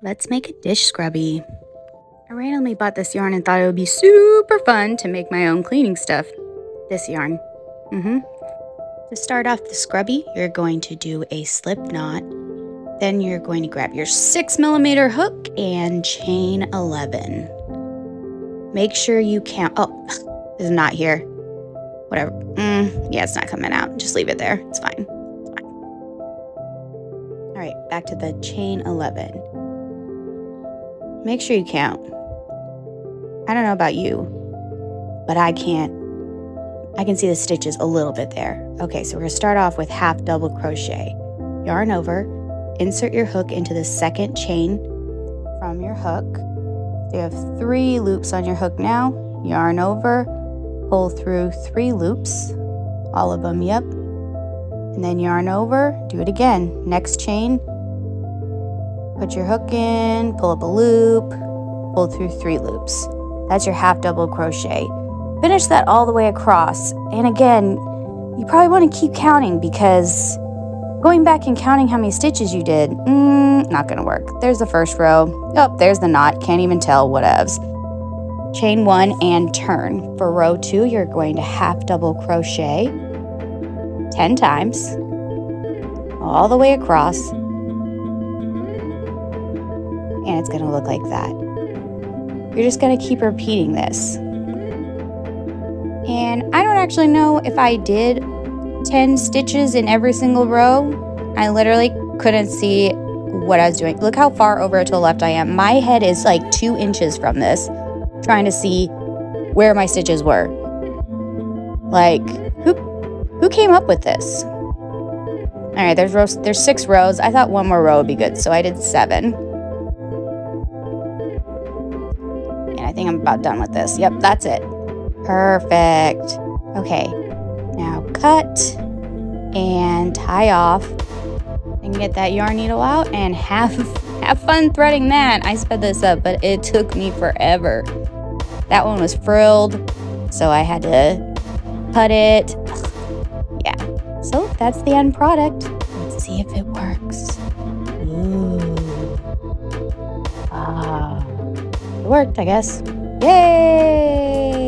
Let's make a dish scrubby. I randomly bought this yarn and thought it would be super fun to make my own cleaning stuff. This yarn. To start off the scrubby, you're going to do a slip knot. Then you're going to grab your 6mm hook and chain 11. Make sure you count. Oh, there's a knot here. Whatever. Yeah, it's not coming out. Just leave it there. It's fine. All right, back to the chain 11. Make sure you count. I don't know about you, but I can't. I can see the stitches a little bit there. Okay, so we're gonna start off with half double crochet. Yarn over, insert your hook into the second chain from your hook. So you have 3 loops on your hook now. Yarn over, pull through 3 loops, all of them, yep. And then yarn over, do it again. Next chain, put your hook in, pull up a loop, pull through 3 loops. That's your half double crochet. Finish that all the way across. And again, you probably want to keep counting because going back and counting how many stitches you did, not gonna work. There's the first row. Oh, there's the knot. Can't even tell, whatevs. Chain 1 and turn. For row 2, you're going to half double crochet 10 times, all the way across. And it's gonna look like that. You're just gonna keep repeating this. And I don't actually know if I did 10 stitches in every single row. I literally couldn't see what I was doing. Look how far over to the left I am. My head is like 2 inches from this, trying to see where my stitches were. Like, who came up with this? All right, there's 6 rows. I thought one more row would be good, so I did 7. I think I'm about done with this. Yep, that's it. Perfect. Okay, now cut and tie off. And get that yarn needle out and have fun threading that. I sped this up, but it took me forever. That one was frilled, so I had to cut it. Yeah, so that's the end product. Let's see if it works. Ooh. It worked, I guess. Yay!